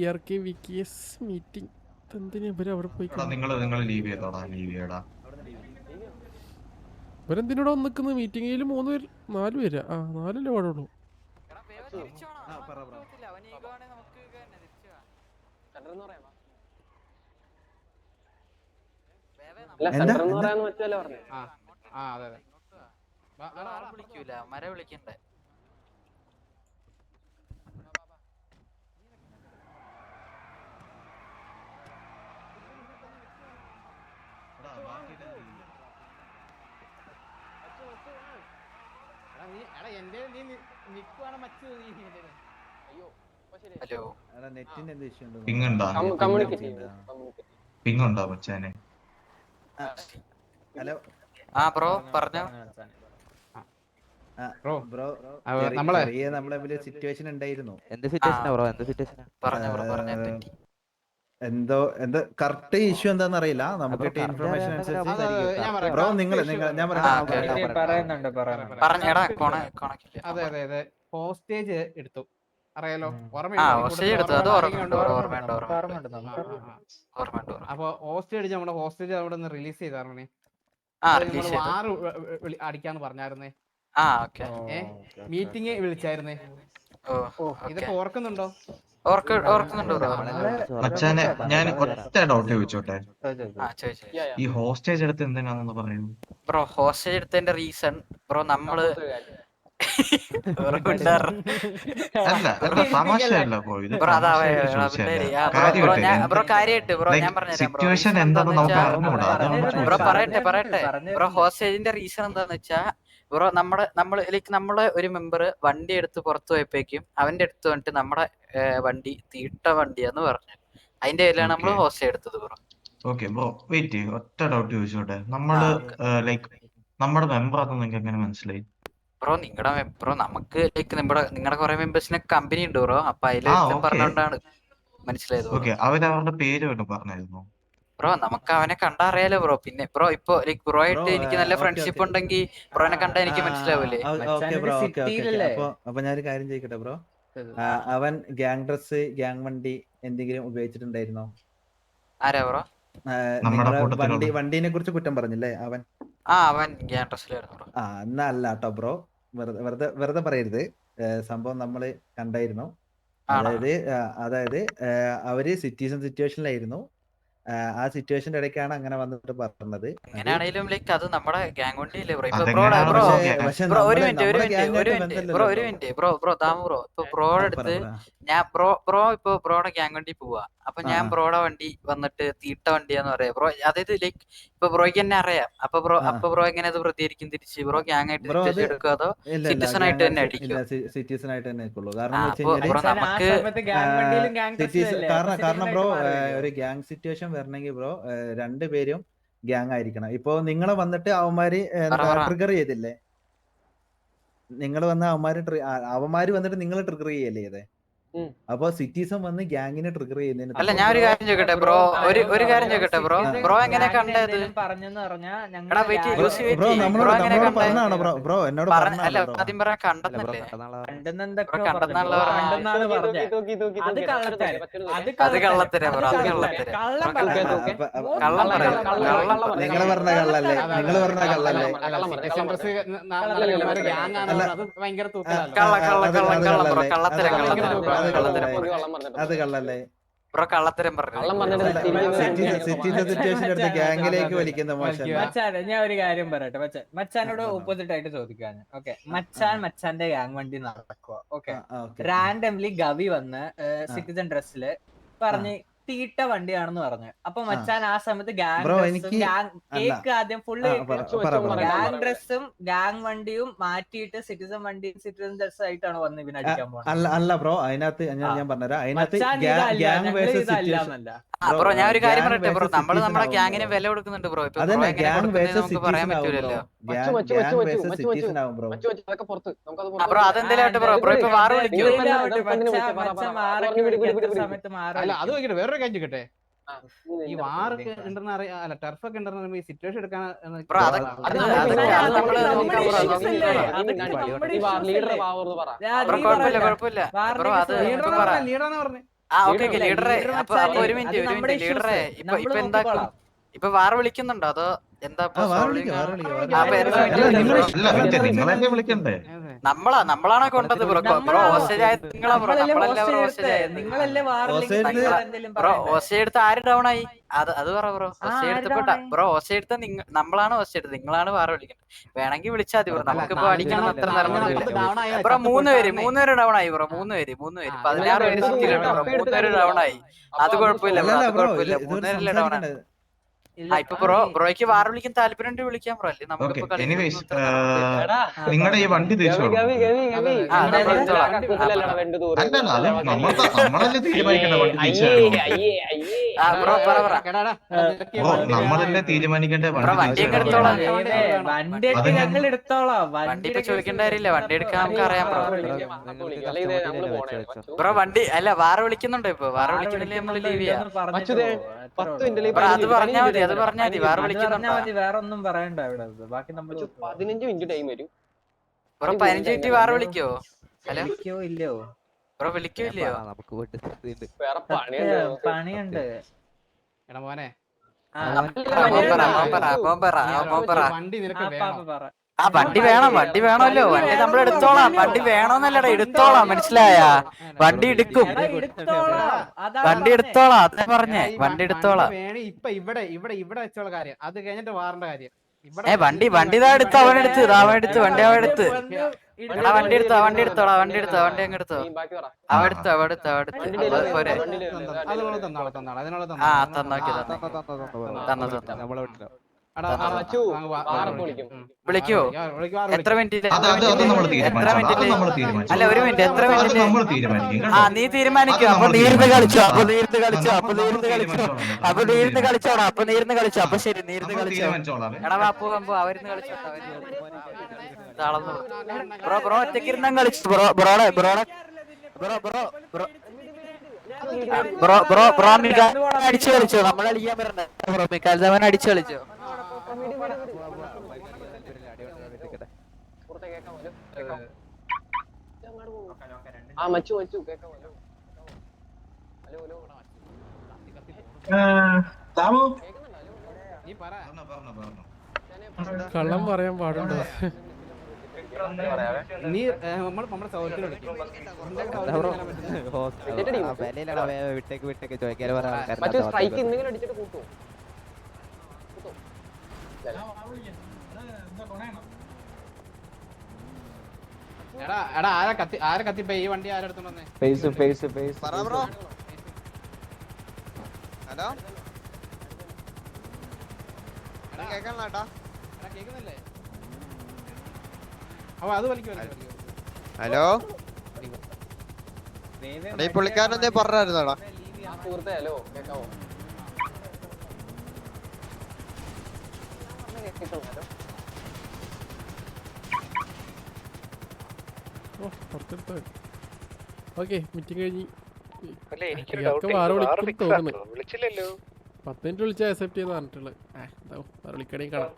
PRK VKS meeting എന്തിനാ ഇവര് അവിടെ പോയി നിങ്ങൾ ലീവ് ചെയ്തോടാ ലീവ് ചെയ്യടാ. ഇവരെന്തിനോടെ നിൽക്കുന്നത് മീറ്റിംഗിൽ 3 പേര് 4 പേരാ 4 പാടുള്ളൂ. മര വിളിക്കണ്ടേ പിങ്ങുണ്ടോ മച്ചാനെ? ഹലോ ബ്രോ പറഞ്ഞോ. ബ്രോ നമ്മളെ സിറ്റുവേഷൻ ഉണ്ടായിരുന്നു. എന്തോ കറക്റ്റ് ഇഷ്യൂ എന്താന്ന് അറിയില്ല. നമുക്ക് കിട്ടിയ ഇൻഫർമേഷൻ അനുസരിച്ച് ബ്രോ അതെ ഹോസ്റ്റേജ് എടുത്തു അറിയാലോ. അപ്പൊ ഹോസ്റ്റേജ് നമ്മുടെ ഹോസ്റ്റേജ് അവിടെ നിന്ന് റിലീസ് ചെയ്തായിരുന്നേ. വാറ് അടിക്കാന്ന് പറഞ്ഞായിരുന്നേ. മീറ്റിംഗ് വിളിച്ചായിരുന്നേ. ഇതൊക്കെ ഓർക്കുന്നുണ്ടോ? മച്ചാനെ ഞാൻ ഒറ്റ ഡൗട്ട് ചോദിച്ചോട്ടെ, ഈ ഹോസ്റ്റേജ് എടുത്ത് എന്തിനാണെന്ന് പറയുന്നു ബ്രോ? ഹോസ്റ്റേജ് എടുത്തതിന്റെ റീസൺ ബ്രോ നമ്മള് സിറ്റുവേഷൻ എന്താണെന്ന് നമുക്ക് അറിഞ്ഞൂടാ. ബ്രോ പറയട്ടെ ബ്രോ. ഹോസ്റ്റേജിന്റെ റീസൺ എന്താന്ന് വെച്ചാ ബ്രോ നമ്മളെ ഒരു മെമ്പർ വണ്ടി എടുത്ത് പുറത്തു പോയപ്പോഴേക്കും അവന്റെ അടുത്ത് വന്നിട്ട് നമ്മുടെ വണ്ടി തീട്ട വണ്ടിയാന്ന് പറഞ്ഞു. അതിന്റെ പേരിലാണ് നമ്മൾ ഹോസ്റ്റേജ് എടുത്തത് ബ്രോ. ഓക്കെ ബ്രോ വെയിറ്റ് ചെയ്യും, ഒറ്റ ഡൗട്ട് ചോദിച്ചോട്ടെ. നമ്മള് ലൈക്ക് നമ്മുടെ മെമ്പർ ആണെന്ന് നിങ്ങൾക്ക് എങ്ങനെ മനസ്സിലായി ബ്രോ? നമുക്ക് നിങ്ങളുടെ കുറെ മെമ്പേഴ്സിനെ കമ്പനി ഉണ്ട് ബ്രോ. അപ്പൊ അതില് പറഞ്ഞോണ്ടാണ് മനസ്സിലായത്. അവരവരുടെ പേര് വല്ലതും പറഞ്ഞായിരുന്നു ബ്രോ? നമുക്ക് അവനെ കണ്ടാ അറിയാലോ ബ്രോ. പിന്നെ ബ്രോ ഇപ്പൊ ബ്രോ ആയിട്ട് എനിക്ക് നല്ല ഫ്രണ്ട്ഷിപ്പ് ഉണ്ടെങ്കിൽ ബ്രോനെ കണ്ടാ എനിക്ക് മനസ്സിലാവൂലേ? അപ്പൊ ഞാനൊരു കാര്യം ചോദിക്കട്ടെ ബ്രോ, അവൻ ഗ്യാങ് ഡ്രസ് ഗ്യാങ് വണ്ടി എന്തെങ്കിലും ഉപയോഗിച്ചിട്ടുണ്ടായിരുന്നോ? ആരാ ബ്രോ? വണ്ടീനെ കുറിച്ച് കുറ്റം പറഞ്ഞില്ലേ അവൻ? അവൻ ഗ്യാങ് ഡ്രസ്സിലായിരുന്നു ബ്രോ. എന്നാ അല്ല കേട്ടോ ബ്രോ, വെറുതെ പറയരുത്. സംഭവം നമ്മള് കണ്ടായിരുന്നു. അതായത് അവര് സിറ്റുവേഷനിലായിരുന്നു. ആ സിറ്റുവേഷന്റെ ഇടയ്ക്കാണ് അങ്ങനെ വന്നിട്ട് പറഞ്ഞത്. അങ്ങനെയാണെങ്കിലും അത് നമ്മുടെ ഗ്യാങ് വണ്ടിയല്ലേ ബ്രോ? ബ്രോയുടെ അടുത്ത് ഇപ്പൊ ബ്രോയുടെ ഗ്യാങ് വണ്ടി പോവാ. അപ്പൊ ഞാൻ ബ്രോയുടെ വണ്ടി വന്നിട്ട് തീട്ട വണ്ടിയാന്ന് പറയാം ബ്രോ. അതായത് ഇപ്പൊ ബ്രോയ്ക്ക് തന്നെ അറിയാം. അപ്പൊ ബ്രോ എങ്ങനെ അത് പ്രതികരിക്കും തിരിച്ച്? ബ്രോ ഗ്യാങ് ആയിട്ട് സിറ്റുവേഷൻ എടുക്കുക അതോ സിറ്റിസൺ ആയിട്ട് തന്നെ അടിക്കും? സിറ്റിസൺ ആയിട്ട് തന്നെ കാരണം ബ്രോ ഒരു ഗ്യാങ് സിറ്റുവേഷൻ വരണമെങ്കിൽ ബ്രോ രണ്ടുപേരും ഗ്യാങ് ആയിരിക്കണം. ഇപ്പൊ നിങ്ങളെ വന്നിട്ട് അവന്മാര് ട്രിഗർ ചെയ്തില്ലേ? നിങ്ങൾ വന്ന അവന്മാര് വന്നിട്ട് നിങ്ങൾ ട്രിഗർ ചെയ്യല്ലേ ചെയ്തേ? അപ്പൊ സിറ്റിസൺ വന്ന് ഗ്യാങ്ങിനെ ട്രിഗർ ചെയ്യുന്നതിന് അല്ല. ഞാൻ ഒരു കാര്യം ചോദിക്കട്ടെ ബ്രോ, ഒരു കാര്യം ചോദിക്കട്ടെ ബ്രോ. ബ്രോ എങ്ങനെ കണ്ടത്? ബ്രോ എന്നോട് ആദ്യം പറയാൻ കണ്ടെന്നല്ലേ? അത് കള്ളത്തരാ ബ്രോ. അത് നിങ്ങൾ പറഞ്ഞ കള്ളല്ലേ? അത് കള്ളല്ലേ ബ്രോ? കള്ളത്തരം ഗ്യാങ്ങിലേക്ക് വലിക്കുന്ന മോശം. ഞാൻ ഒരു കാര്യം പറയട്ടെ മച്ചാനോട് ഓപ്പോസിറ്റ് ആയിട്ട് ചോദിക്കാണ്. ഓക്കെ, മച്ചാന്റെ ഗ്യാങ് വണ്ടി നടക്കുക. ഓക്കെ, റാൻഡംലി ഗവി വന്ന് സിറ്റിസൺ ഡ്രസ്സില് പറഞ്ഞ് തീട്ട വണ്ടിയാണെന്ന് പറഞ്ഞു. അപ്പൊ മച്ചാൻ ആ സമയത്ത് കേക്ക് ആദ്യം ഫുള്ള് ഗ്യാങ് ഡ്രസ്സും ഗ്യാങ് വണ്ടിയും മാറ്റിയിട്ട് സിറ്റിസൺ വണ്ടിയും സിറ്റിസൺ ഡ്രസ് ആയിട്ടാണ് വന്ന് ഇവന് അടിക്കാൻ പോകുന്നത്. അല്ല ബ്രോ, അതിനകത്ത് ഞാൻ പറഞ്ഞുതരാം. ബ്രോ ഞാൻ ഒരു കാര്യം പറയട്ടെ ബ്രോ. നമ്മുടെ ഗ്യാങ്ങിന് വില കൊടുക്കുന്നുണ്ട് ബ്രോ. പറയാൻ പറ്റൂലല്ലോ ബ്രോ. അതെന്തായാലും ബ്രോ ഇപ്പൊ വാറ് വിളിക്കോ? അത് നോക്കിട്ട് വേറൊരു കാര്യം ചോദിക്കട്ടെ. ഈ വാറൊക്കെ ഉണ്ടെന്ന് അറിയാം, അല്ല ടർഫൊക്കെ ഉണ്ടെന്ന് ഈ സിറ്റുവേഷൻ എടുക്കാൻ കുഴപ്പമില്ല. ലീഡറാന്ന് പറഞ്ഞു. ഓക്കെ ലീഡറെ അപ്പൊ ഒരു മിനിറ്റ് ലീഡറെ ഇപ്പൊ എന്താക്കും ഇപ്പൊ വാർ വിളിക്കുന്നുണ്ടോ അതോ എന്താ നിങ്ങളല്ലേ വിളിക്കണ്ടേ? നമ്മളാണോ കൊണ്ടത് ബ്രോ ഹോസ്റ്റേജ് ആയത് നിങ്ങളാ ബ്രോ നമ്മളല്ല ബ്രോ ഹോസ്റ്റേജ് ആയത് ബ്രോ ഹോസ്റ്റേജ് എടുത്ത് ആര് ഡൗൺ ആയി അത് പറ ബ്രോ ഹോസ്റ്റേജ് എടുത്തപ്പോ ബ്രോ ഹോസ്റ്റേജ് എടുത്ത നമ്മളാണ് ഹോസ്റ്റേജ് എടുത്തത് നിങ്ങളാണ് വാർ വിളിക്കുന്നത് വേണമെങ്കിൽ വിളിച്ചാൽ മതി ബ്രോ നമുക്കിപ്പോ അടിക്കണം അത്ര നിർബന്ധമില്ല ബ്രോ മൂന്ന് പേര് ഡൗൺ ആയി ബ്രോ മൂന്ന് പേര് 16 പേര് സിറ്റിയിലുണ്ട് ബ്രോ 3 പേര് ഡൗൺ ആയി അത് കുഴപ്പമില്ല ബ്രോ അത് കുഴപ്പമില്ല 3 പേരല്ലേ ഡൗൺ ആണ് ഇപ്പൊ ബ്രോയ്ക്ക് വാർ വിളിക്കാൻ താല്പര്യം വിളിക്കാൻ ബ്രോ അല്ലേ നമുക്കിപ്പോ നിങ്ങളുടെ ഈ വണ്ടി തിരിച്ചു നമ്മളല്ലേ തീരുമാനിക്കേണ്ട വണ്ടി തിരിച്ചു നമ്മളല്ലേ തീരുമാനിക്കേണ്ട വണ്ടി ഞങ്ങൾ എടുത്തോളാം വണ്ടി ഇപ്പൊ ചോദിക്കേണ്ട കാര്യമില്ല വണ്ടി എടുക്കാൻ നമുക്ക് അറിയാം ബ്രോ വണ്ടി അല്ല വാർ വിളിക്കുന്നുണ്ടോ ഇപ്പൊ വാർ വിളിക്കുന്നില്ലേ നമ്മള് ലീവ് ചെയ്യാം അത് പറഞ്ഞാ മതി വാർ വിളിക്കുന്നുണ്ട് വേറെ ഒന്നും പറയണ്ട ഇവിടെ ബാക്കി നമ്മൾ 15 മിനിറ്റ് ടൈം വരും ബ്രോ 15 മിനിറ്റ് വാർ വിളിക്കോ ഹലോ ഇല്ലയോ ബ്രോ വിളിക്കോ ഇല്ലയോ പണിയുണ്ട് എടാ മോനെ വണ്ടി നിനക്ക് വേണം വണ്ടി വേണമല്ലോ വണ്ടി നമ്മൾ എടുത്തോളാം വണ്ടി വേണോന്നല്ലടാ എടുത്തോളാം മനസ്സിലായ വണ്ടി എടുക്കും വണ്ടി എടുത്തോളാം അതാ പറഞ്ഞേ വണ്ടി എടുത്തോളാം ഇപ്പൊ ഇവിടെ വെച്ചുള്ള കാര്യം അത് കഴിഞ്ഞിട്ട് വാറിന്റെ കാര്യം വണ്ടി ഇതാ എടുത്ത് അവനെടുത്ത് വണ്ടി അവനെടുത്ത് എടാ വണ്ടി എടുത്തോളാം വണ്ടി അങ്ങ് എടുത്തോ അവിടുത്ത് പോരെ വിളിക്കോ എത്ര മിനിറ്റ് അല്ല ഒരു മിനിറ്റ് എത്ര മിനിറ്റ് നീ തീരുമാനിക്കോ അപ്പൊ നീർന്ന് കളിച്ചോ അപ്പൊ ശരി നീർന്ന് കളിച്ചോ എടാ വാപ്പു കമ്പോ അവരിന്ന് കളിച്ചോട്ടോ ബ്രോ ഒറ്റക്കിരുന്ന കളിച്ചു ബ്രോ അടിച്ചു കളിച്ചോ നമ്മൾ കളിക്കാൻ പറഞ്ഞ ബ്രോ മിക്കാൽദവൻ അടിച്ചു കളിച്ചോ കള്ളം പറയാൻ പാടുണ്ടോ നീ നമ്മുടെ സൗകര്യത്തിൽ വിട്ടേക്ക് ചോദിക്കാനും എടാ ആരെ കത്തിപ്പോ ഈ വണ്ടി ആരെടുത്തു വന്നേ ഹലോ കേക്കുന്നില്ലേ അത് വലിക്കും ഹലോ ഈ പുള്ളിക്കാരനെ പറഞ്ഞായിരുന്നോടാ ഹലോ കേക്കാവോ ഓക്കെ മീറ്റിംഗ് കഴിഞ്ഞ് തോന്നുന്നു 10 മിനിറ്റ് വിളിച്ചാൽ അക്സെപ്റ്റ് ചെയ്ത് പറഞ്ഞിട്ടുള്ളത് വിളിക്കണേ കാണാം